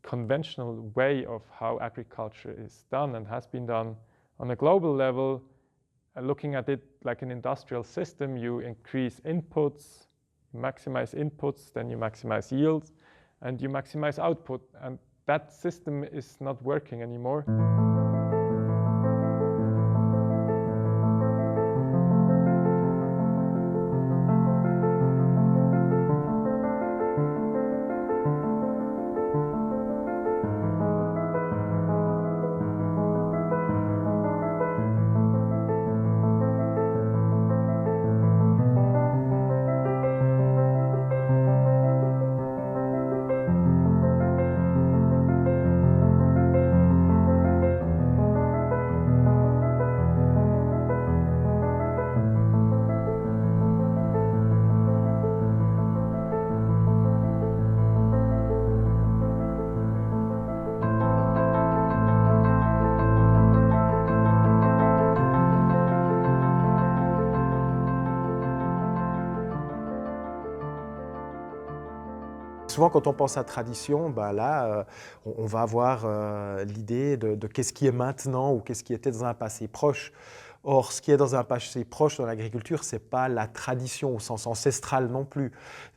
conventional way of how agriculture is done and has been done on a global level. Looking at it like an industrial system, you increase inputs, you maximize inputs, then you maximize yields, and you maximize output. And that system is not working anymore. Souvent, quand on pense à tradition, là, on va avoir l'idée de qu'est-ce qui est maintenant ou qu'est-ce qui était dans un passé proche. Or, ce qui est dans un passé proche dans l'agriculture, ce n'est pas la tradition au sens ancestral non plus.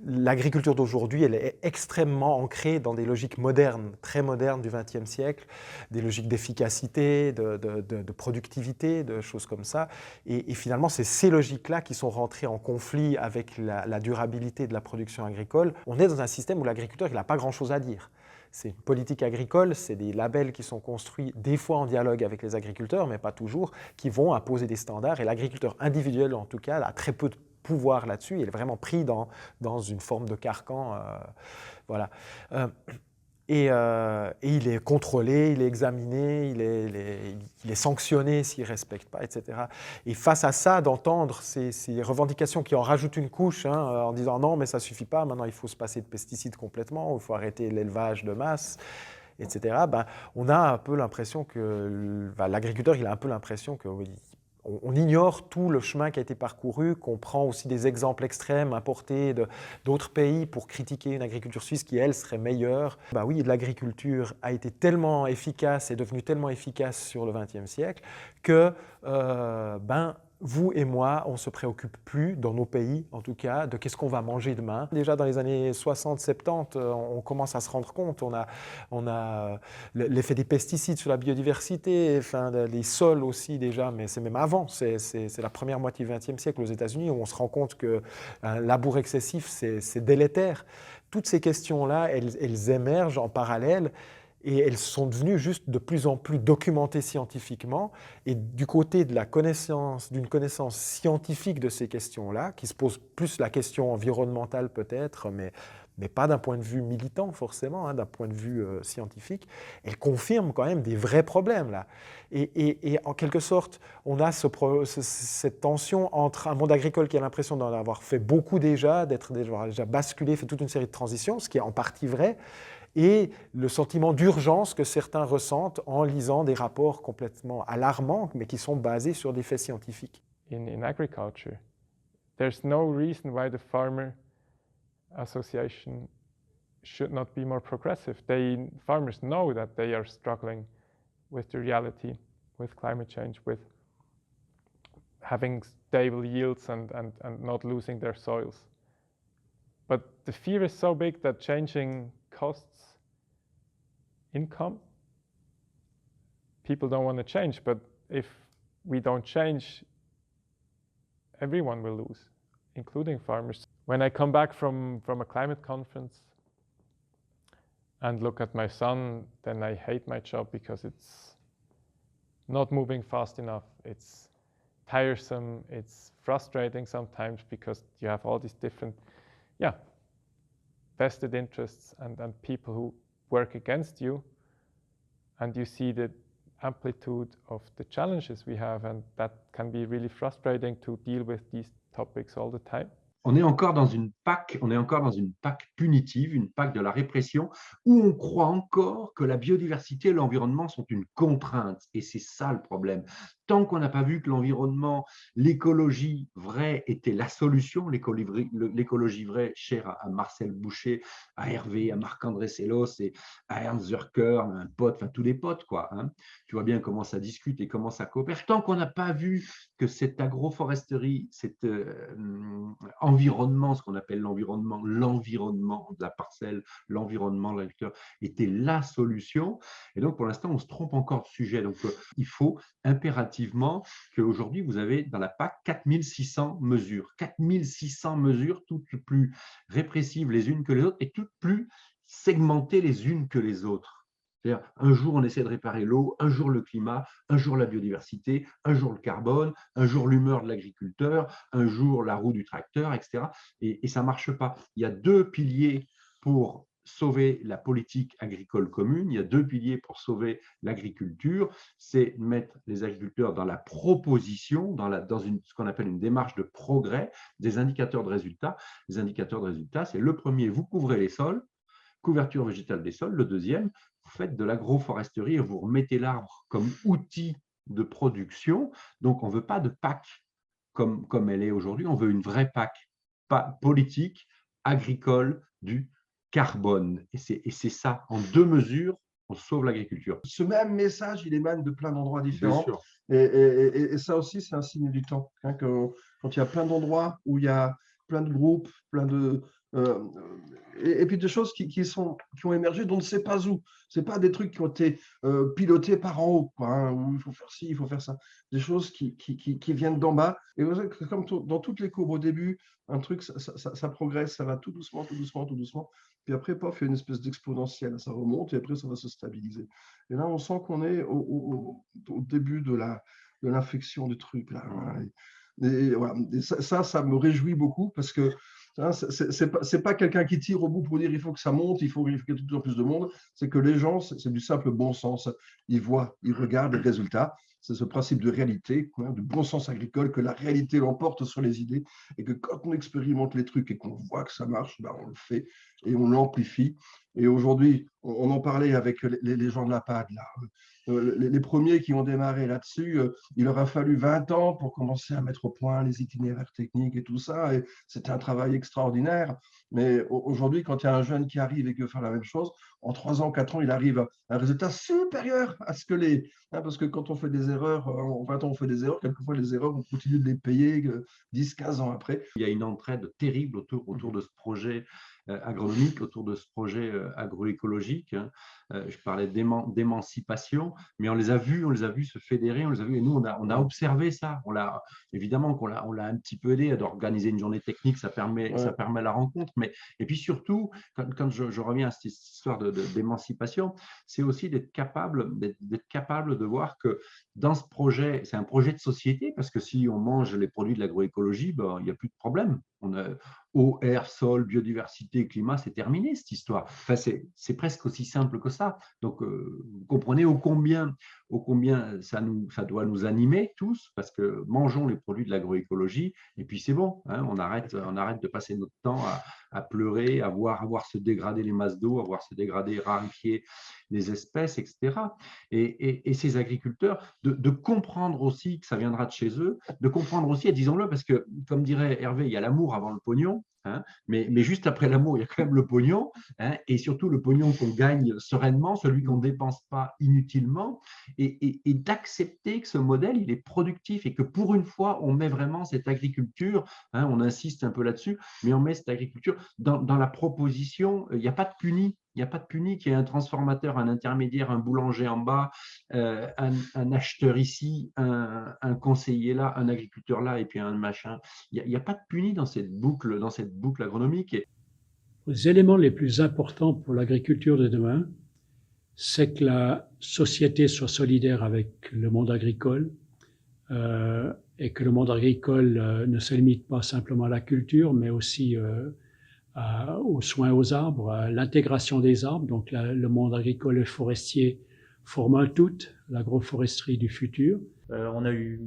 L'agriculture d'aujourd'hui, elle est extrêmement ancrée dans des logiques modernes, très modernes du XXe siècle, des logiques d'efficacité, de productivité, de choses comme ça. Et finalement, c'est ces logiques-là qui sont rentrées en conflit avec la durabilité de la production agricole. On est dans un système où l'agriculteur n'a pas grand-chose à dire. C'est une politique agricole, c'est des labels qui sont construits des fois en dialogue avec les agriculteurs, mais pas toujours, qui vont imposer des standards. Et l'agriculteur individuel, en tout cas, a très peu de pouvoir là-dessus. Il est vraiment pris dans une forme de carcan. Voilà. Et il est contrôlé, il est examiné, il est sanctionné s'il ne respecte pas, etc. Et face à ça, d'entendre ces revendications qui en rajoutent une couche, en disant non, mais ça ne suffit pas, maintenant il faut se passer de pesticides complètement, il faut arrêter l'élevage de masse, etc. On a un peu l'impression que l'agriculteur, il a un peu l'impression que on ignore tout le chemin qui a été parcouru, qu'on prend aussi des exemples extrêmes importés d'autres pays pour critiquer une agriculture suisse qui, elle, serait meilleure. Oui, l'agriculture a été tellement efficace, est devenue tellement efficace sur le XXe siècle que vous et moi, on ne se préoccupe plus, dans nos pays en tout cas, de qu'est-ce qu'on va manger demain. Déjà dans les années 60-70, on commence à se rendre compte, on a l'effet des pesticides sur la biodiversité, les sols aussi déjà, mais c'est même avant, c'est la première moitié du XXe siècle aux États-Unis où on se rend compte qu'un labour excessif, c'est délétère. Toutes ces questions-là, elles émergent en parallèle. Et elles sont devenues juste de plus en plus documentées scientifiquement. Et du côté de d'une connaissance scientifique de ces questions-là, qui se pose plus la question environnementale peut-être, mais pas d'un point de vue militant forcément, d'un point de vue scientifique, elle confirme quand même des vrais problèmes là. Et en quelque sorte, on a cette tension entre un monde agricole qui a l'impression d'en avoir fait beaucoup déjà, d'être déjà basculé, fait toute une série de transitions, ce qui est en partie vrai, et le sentiment d'urgence que certains ressentent en lisant des rapports complètement alarmants, mais qui sont basés sur des faits scientifiques. In agriculture, there's no reason why the farmer association should not be more progressive. Farmers know that they are struggling with the reality, with climate change, with having stable yields and not losing their soils. But the fear is so big that changing costs income, people don't want to change, but if we don't change, everyone will lose, including farmers. When I come back from a climate conference and look at my son, then I hate my job because it's not moving fast enough. It's tiresome, it's frustrating sometimes because you have all these different, vested interests and people who work against you, and you see the amplitude of the challenges we have, and that can be really frustrating to deal with these topics all the time. On est encore dans une PAC punitive, une PAC de la répression, où on croit encore que la biodiversité et l'environnement sont une contrainte. Et c'est ça le problème. tant qu'on n'a pas vu que l'environnement, l'écologie vraie était la solution, l'écologie vraie chère à Marcel Boucher, à Hervé, à Marc-André Sellos et à Ernst Zürcher, un pote, enfin tous les potes, quoi. Hein. Tu vois bien comment ça discute et comment ça coopère. Tant qu'on n'a pas vu que cette agroforesterie, cet environnement, ce qu'on appelle l'environnement de la parcelle, l'environnement de l'agriculteur, était la solution. Et donc, pour l'instant, on se trompe encore de sujet. Donc, il faut impérativement qu'aujourd'hui, vous avez dans la PAC 4600 mesures. 4600 mesures, toutes plus répressives les unes que les autres et toutes plus segmentées les unes que les autres. C'est-à-dire, un jour, on essaie de réparer l'eau, un jour le climat, un jour la biodiversité, un jour le carbone, un jour l'humeur de l'agriculteur, un jour la roue du tracteur, etc. Et ça ne marche pas. Il y a deux piliers pour sauver la politique agricole commune, il y a deux piliers pour sauver l'agriculture, c'est mettre les agriculteurs dans la proposition, dans ce qu'on appelle une démarche de progrès, des indicateurs de résultats. Les indicateurs de résultats, c'est le premier, vous couvrez les sols, couverture végétale des sols. Le deuxième, vous faites de l'agroforesterie et vous remettez l'arbre comme outil de production. Donc, on ne veut pas de PAC comme elle est aujourd'hui, on veut une vraie PAC politique, agricole, du carbone. Et c'est ça, en deux mesures, on sauve l'agriculture. Ce même message, il émane de plein d'endroits différents. Bien sûr. Et ça aussi, c'est un signe du temps. Hein, quand il y a plein d'endroits où il y a plein de groupes, plein de... et puis des choses qui ont émergé dont on ne sait pas où. Ce pas des trucs qui ont été pilotés par en haut, quoi, hein, où il faut faire ci, il faut faire ça. Des choses qui viennent d'en bas. Et vous savez, comme dans toutes les courbes au début, un truc, ça progresse, ça va tout doucement, tout doucement, tout doucement. Puis après, pof, il y a une espèce d'exponentielle, ça remonte et après, ça va se stabiliser. Et là, on sent qu'on est au début de l'infection du truc. Là. Et voilà. Et ça me réjouit beaucoup parce que c'est pas quelqu'un qui tire au bout pour dire il faut que ça monte, il faut qu'il y ait de plus en plus de monde. C'est que les gens, c'est du simple bon sens. Ils voient, ils regardent les résultats. C'est ce principe de réalité, de bon sens agricole, que la réalité l'emporte sur les idées et que quand on expérimente les trucs et qu'on voit que ça marche, ben on le fait et on l'amplifie. Et aujourd'hui, on en parlait avec les gens de la PAD, là. Les premiers qui ont démarré là-dessus, il leur a fallu 20 ans pour commencer à mettre au point les itinéraires techniques et tout ça. Et c'était un travail extraordinaire. Mais aujourd'hui, quand il y a un jeune qui arrive et qui veut faire la même chose, en 3 ans, 4 ans, il arrive à un résultat supérieur à ce que les... Hein, parce que quand on fait des erreurs, en 20 ans, on fait des erreurs. Quelquefois, les erreurs, on continue de les payer 10, 15 ans après. Il y a une entraide terrible autour de ce projet agronomique, autour de ce projet agroécologique. Hein. Je parlais d'émancipation, mais on les a vus se fédérer, on les a vus, et nous, on a observé ça. Évidemment qu'on l'a un petit peu aidé à organiser une journée technique, ça permet la rencontre, mais et puis surtout, quand je reviens à cette histoire d'émancipation, c'est aussi d'être capable de voir que dans ce projet, c'est un projet de société, parce que si on mange les produits de l'agroécologie, ben, il n'y a plus de problème. On a eau, air, sol, biodiversité, climat, c'est terminé cette histoire. Enfin, c'est presque aussi simple que ça. Donc, vous comprenez ô combien ça doit nous animer tous, parce que mangeons les produits de l'agroécologie, et puis c'est bon, hein, on arrête de passer notre temps à pleurer, à voir se dégrader les masses d'eau, à voir se dégrader, raréfier les espèces, etc. Et ces agriculteurs, de comprendre aussi que ça viendra de chez eux, de comprendre aussi, et disons-le, parce que, comme dirait Hervé, il y a l'amour avant le pognon, hein, mais juste après l'amour, il y a quand même le pognon, hein, et surtout le pognon qu'on gagne sereinement, celui qu'on ne dépense pas inutilement, et d'accepter que ce modèle, il est productif et que pour une fois, on met vraiment cette agriculture, hein, on insiste un peu là-dessus, mais on met cette agriculture dans la proposition. Il n'y a pas de puni. Il n'y a pas de puni, qu'il y ait un transformateur, un intermédiaire, un boulanger en bas, un acheteur ici, un conseiller là, un agriculteur là, et puis un machin. Il n'y a pas de puni dans cette boucle agronomique. Les éléments les plus importants pour l'agriculture de demain, c'est que la société soit solidaire avec le monde agricole et que le monde agricole ne se limite pas simplement à la culture, mais aussi aux soins aux arbres, à l'intégration des arbres. Donc le monde agricole et forestier forment un tout, l'agroforesterie du futur. On a eu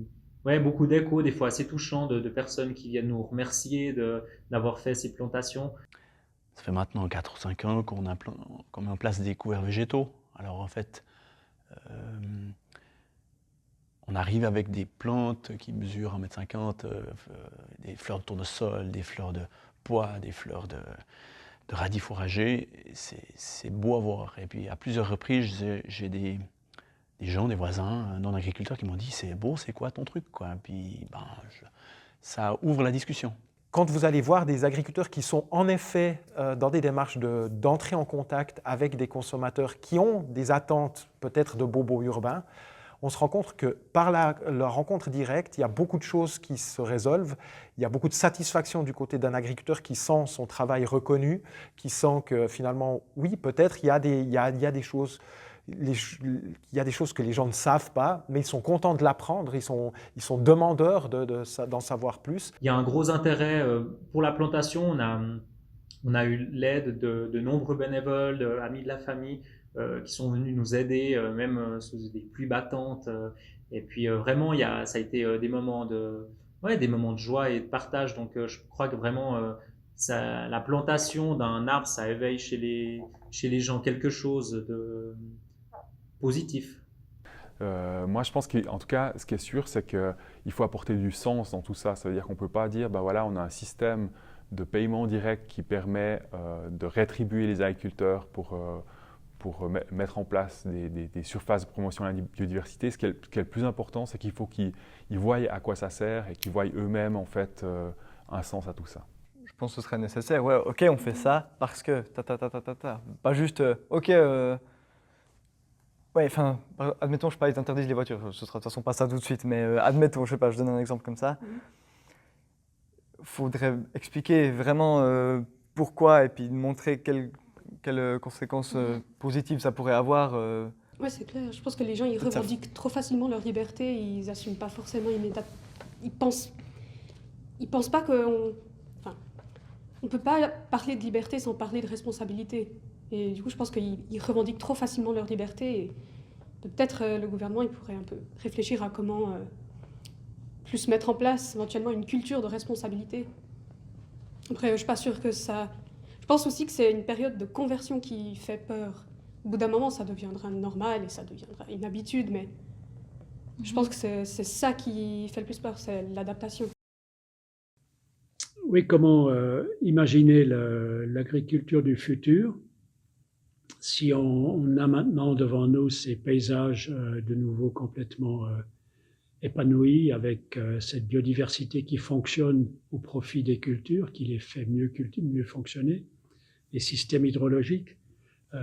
beaucoup d'échos, des fois assez touchants, de personnes qui viennent nous remercier d'avoir fait ces plantations. Ça fait maintenant 4 ou 5 ans qu'on met en place des couverts végétaux. Alors en fait, on arrive avec des plantes qui mesurent 1,50 m, des fleurs de tournesol, des fleurs de pois, des fleurs de radis fourragés. C'est beau à voir. Et puis à plusieurs reprises, j'ai des gens, des voisins, non-agriculteurs qui m'ont dit « c'est beau, c'est quoi ton truc ?» Et puis ça ouvre la discussion. Quand vous allez voir des agriculteurs qui sont en effet dans des démarches d'entrer en contact avec des consommateurs qui ont des attentes peut-être de bobos urbains, on se rend compte que par la rencontre directe, il y a beaucoup de choses qui se résolvent. Il y a beaucoup de satisfaction du côté d'un agriculteur qui sent son travail reconnu, qui sent que finalement, oui, peut-être il y a des choses... Il y a des choses que les gens ne savent pas, mais ils sont contents de l'apprendre, ils sont demandeurs d'en savoir plus. Il y a un gros intérêt pour la plantation. On a eu l'aide de nombreux bénévoles, amis de la famille, qui sont venus nous aider, même sous des pluies battantes. Et puis vraiment, ça a été des moments de joie et de partage. Donc je crois que vraiment, la plantation d'un arbre, ça éveille chez les gens quelque chose de positif. Moi, je pense qu'en tout cas, ce qui est sûr, c'est qu'il faut apporter du sens dans tout ça. Ça veut dire qu'on ne peut pas dire, ben voilà, on a un système de paiement direct qui permet de rétribuer les agriculteurs pour mettre en place des surfaces de promotion de la biodiversité. Ce qui est le plus important, c'est qu'il faut qu'ils voient à quoi ça sert et qu'ils voient eux-mêmes en fait un sens à tout ça. Je pense que ce serait nécessaire. Ouais, ok, on fait ça parce que Pas juste, ok. Ouais, enfin, admettons, je sais pas, ils interdisent les voitures. Ce sera de toute façon pas ça tout de suite, mais admettons, je sais pas, je donne un exemple comme ça. Faudrait expliquer vraiment pourquoi et puis montrer quelles conséquences positives ça pourrait avoir. Ouais, c'est clair. Je pense que les gens, ils revendiquent trop facilement leur liberté, ils n'assument pas forcément immédiatement. Ils pensent pas qu'on... Enfin, on peut pas parler de liberté sans parler de responsabilité. Et du coup, je pense qu'ils revendiquent trop facilement leur liberté. Et peut-être le gouvernement, il pourrait un peu réfléchir à comment plus mettre en place éventuellement une culture de responsabilité. Après, je suis pas sûre que ça... Je pense aussi que c'est une période de conversion qui fait peur. Au bout d'un moment, ça deviendra normal et ça deviendra une habitude, mais je pense que c'est ça qui fait le plus peur, c'est l'adaptation. Oui, comment imaginer l'agriculture du futur si on a maintenant devant nous ces paysages de nouveau complètement épanouis avec cette biodiversité qui fonctionne au profit des cultures, qui les fait mieux fonctionner, les systèmes hydrologiques,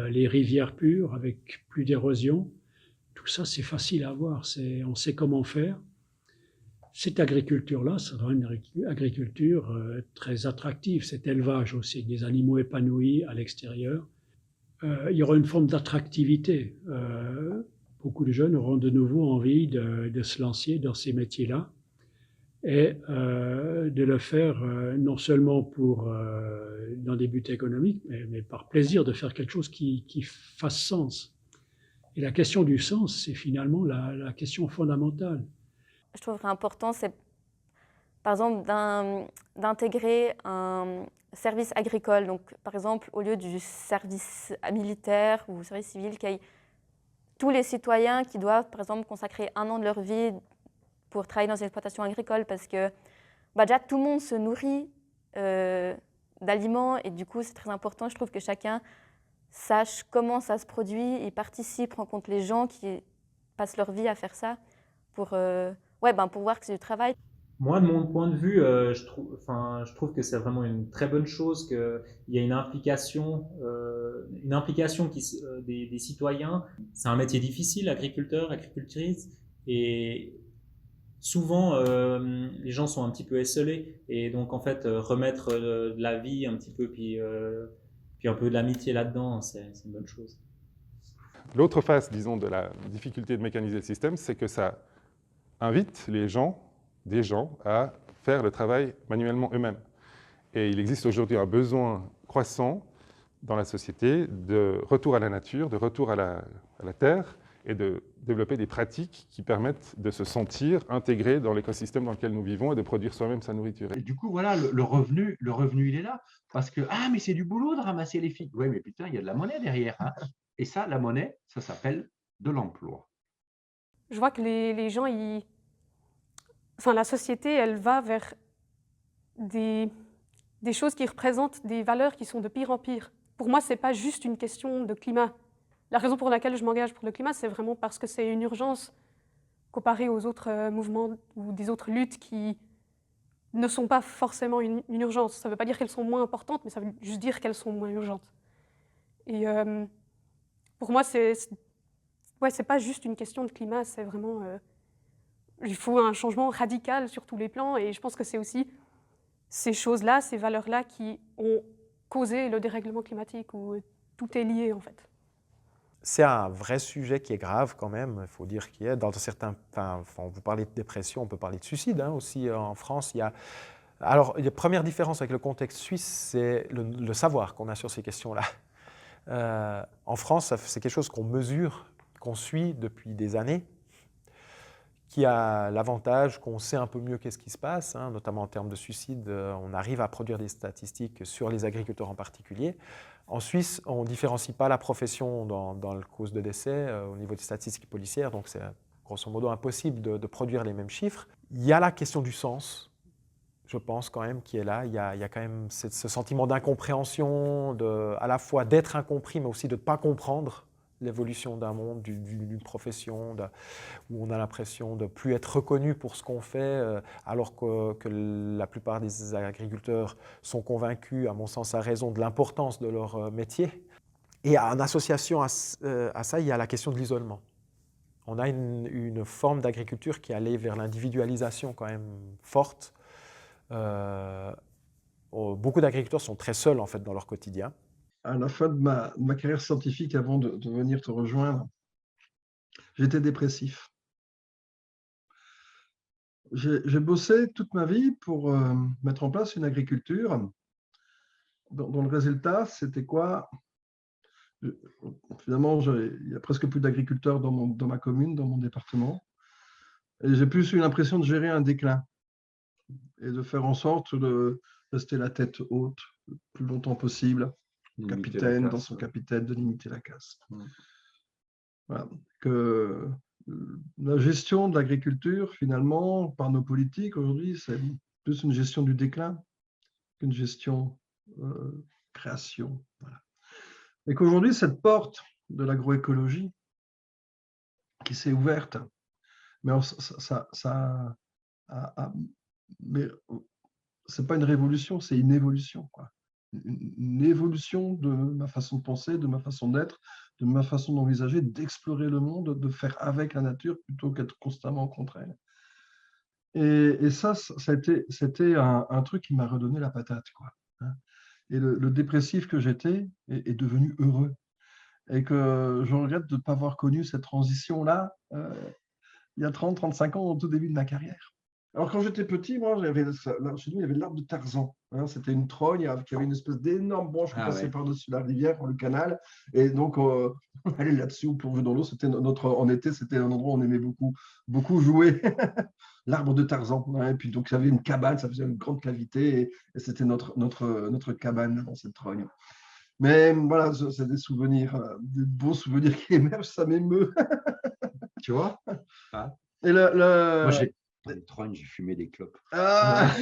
les rivières pures avec plus d'érosion, tout ça c'est facile à voir, on sait comment faire. Cette agriculture-là sera une agriculture très attractive, cet élevage aussi, des animaux épanouis à l'extérieur. Il y aura une forme d'attractivité. Beaucoup de jeunes auront de nouveau envie de se lancer dans ces métiers-là et de le faire non seulement dans des buts économiques, mais par plaisir de faire quelque chose qui fasse sens. Et la question du sens, c'est finalement la question fondamentale. Je trouverais important, c'est par exemple d'intégrer un service agricole. Donc, par exemple, au lieu du service militaire ou service civil, qu'il y ait tous les citoyens qui doivent, par exemple, consacrer 1 an de leur vie pour travailler dans une exploitation agricole parce que déjà tout le monde se nourrit d'aliments et du coup c'est très important. Je trouve que chacun sache comment ça se produit et participe, rencontre les gens qui passent leur vie à faire ça pour voir que c'est du travail. Moi, de mon point de vue, je trouve que c'est vraiment une très bonne chose qu'il y ait une implication des citoyens. C'est un métier difficile, agriculteur, agricultrice, et souvent les gens sont un petit peu esseulés, et donc en fait remettre de la vie un petit peu, puis un peu de l'amitié là-dedans, c'est une bonne chose. L'autre face, disons, de la difficulté de mécaniser le système, c'est que ça invite des gens à faire le travail manuellement eux-mêmes. Et il existe aujourd'hui un besoin croissant dans la société de retour à la nature, de retour à la terre, et de développer des pratiques qui permettent de se sentir intégré dans l'écosystème dans lequel nous vivons et de produire soi-même sa nourriture. Et du coup, voilà, le revenu, il est là. Parce que, ah, mais c'est du boulot de ramasser les figues. Oui, mais putain, il y a de la monnaie derrière. Hein. Et ça, la monnaie, ça s'appelle de l'emploi. je vois que les gens, enfin, la société, elle va vers des choses qui représentent des valeurs qui sont de pire en pire. Pour moi, ce n'est pas juste une question de climat. La raison pour laquelle je m'engage pour le climat, c'est vraiment parce que c'est une urgence comparée aux autres mouvements ou des autres luttes qui ne sont pas forcément une urgence. Ça ne veut pas dire qu'elles sont moins importantes, mais ça veut juste dire qu'elles sont moins urgentes. Et pour moi, c'est pas juste une question de climat, c'est vraiment... il faut un changement radical sur tous les plans, et je pense que c'est aussi ces choses-là, ces valeurs-là qui ont causé le dérèglement climatique, où tout est lié en fait. C'est un vrai sujet qui est grave quand même, il faut dire qu'il y a dans certains... Enfin, vous parlez de dépression, on peut parler de suicide aussi en France. Alors, la première différence avec le contexte suisse, c'est le savoir qu'on a sur ces questions-là. En France, c'est quelque chose qu'on mesure, qu'on suit depuis des années, qui a l'avantage qu'on sait un peu mieux qu'est-ce qui se passe, notamment en termes de suicide. On arrive à produire des statistiques sur les agriculteurs en particulier. En Suisse, on ne différencie pas la profession dans le cause de décès au niveau des statistiques policières, donc c'est grosso modo impossible de produire les mêmes chiffres. Il y a la question du sens, je pense quand même, qui est là. Il y a quand même ce sentiment d'incompréhension, à la fois d'être incompris, mais aussi de ne pas comprendre l'évolution d'un monde, d'une profession, où on a l'impression de ne plus être reconnu pour ce qu'on fait, alors que la plupart des agriculteurs sont convaincus, à mon sens à raison, de l'importance de leur métier. Et en association à ça, il y a la question de l'isolement. On a une forme d'agriculture qui allait vers l'individualisation quand même forte. Beaucoup d'agriculteurs sont très seuls en fait dans leur quotidien. À la fin de ma carrière scientifique, avant de venir te rejoindre, j'étais dépressif. J'ai bossé toute ma vie pour mettre en place une agriculture dont le résultat, c'était quoi? Finalement, il n'y a presque plus d'agriculteurs dans ma commune, dans mon département. Et j'ai plus eu l'impression de gérer un déclin et de faire en sorte de rester la tête haute le plus longtemps possible. Capitaine dans son capitaine, de limiter la casse. Voilà. Que la gestion de l'agriculture, finalement, par nos politiques aujourd'hui, c'est plus une gestion du déclin qu'une gestion création. Voilà. Et qu'aujourd'hui, cette porte de l'agroécologie qui s'est ouverte, mais mais c'est pas une révolution, c'est une évolution, quoi. Une évolution de ma façon de penser, de ma façon d'être, de ma façon d'envisager, d'explorer le monde, de faire avec la nature plutôt qu'être constamment contre elle. Et ça, c'était un truc qui m'a redonné la patate, quoi. Et le dépressif que j'étais est devenu heureux. Et que je regrette de ne pas avoir connu cette transition-là il y a 30-35 ans, au tout début de ma carrière. Alors, quand j'étais petit, moi, chez nous, il y avait l'arbre de Tarzan. C'était une trogne qui avait une espèce d'énorme branche qui passait par-dessus la rivière, le canal. Et donc, on allait là-dessus, on plongeait dans l'eau. En été, c'était un endroit où on aimait beaucoup jouer. L'arbre de Tarzan. Et puis, donc, il y avait une cabane, ça faisait une grande cavité. Et c'était notre cabane dans cette trogne. Mais voilà, c'est des souvenirs, des beaux souvenirs qui émergent, ça m'émeut. Tu vois? Et Moi, dans les trognes, j'ai fumé des clopes. Parce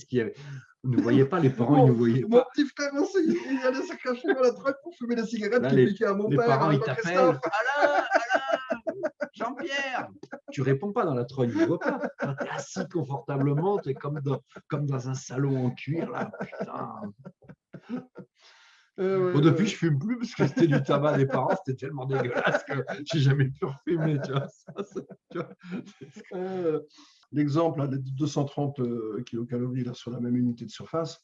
qu'il y avait... Vous ne voyez pas, les parents, ils ne voyaient pas. Mon petit frère aussi, il allait se cacher dans la trogne pour fumer des cigarettes qu'il piquait à mon père. Les parents, ils t'appellent. Alain, Jean-Pierre, tu réponds pas dans la trogne, tu ne vois pas. Quand tu es assis confortablement, tu es comme dans un salon en cuir, là. Putain. Bon, depuis, je fume plus parce que c'était du tabac des parents, c'était tellement dégueulasse que j'ai jamais pu refumer. Tu vois, l'exemple des 230 kilocalories là, sur la même unité de surface.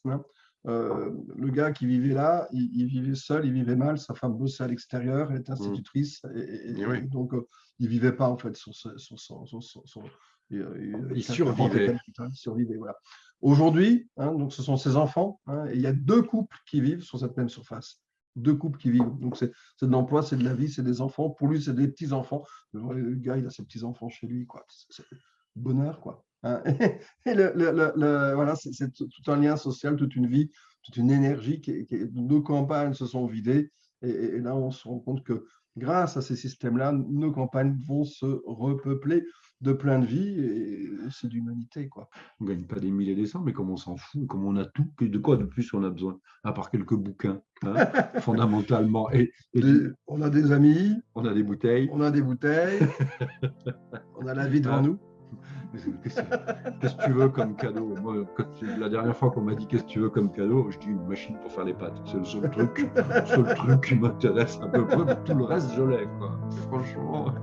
Le gars qui vivait là, il vivait seul, il vivait mal. Sa femme bossait à l'extérieur, elle était institutrice, et donc il vivait pas en fait sur il survivait. Il survivait, voilà. Aujourd'hui, donc ce sont ses enfants, et il y a 2 couples qui vivent sur cette même surface. 2 couples qui vivent. Donc c'est de l'emploi, c'est de la vie, c'est des enfants. Pour lui, c'est des petits-enfants. Le gars, il a ses petits-enfants chez lui, quoi. C'est bonheur, quoi. Et voilà, c'est tout un lien social, toute une vie, toute une énergie. Nos campagnes se sont vidées. Et là, on se rend compte que grâce à ces systèmes-là, nos campagnes vont se repeupler de plein de vie, et c'est d'humanité, quoi. On ne gagne pas des milliers et des cents, mais comme on s'en fout, comme on a tout, de quoi de plus on a besoin, à part quelques bouquins, hein, fondamentalement. On a des amis, on a des bouteilles, on a la vie devant nous. Qu'est-ce que tu veux comme cadeau? Moi, la dernière fois qu'on m'a dit qu'est-ce que tu veux comme cadeau, je dis une machine pour faire les pâtes. C'est le seul truc qui m'intéresse à peu près. Tout le reste, je l'ai, quoi. Franchement.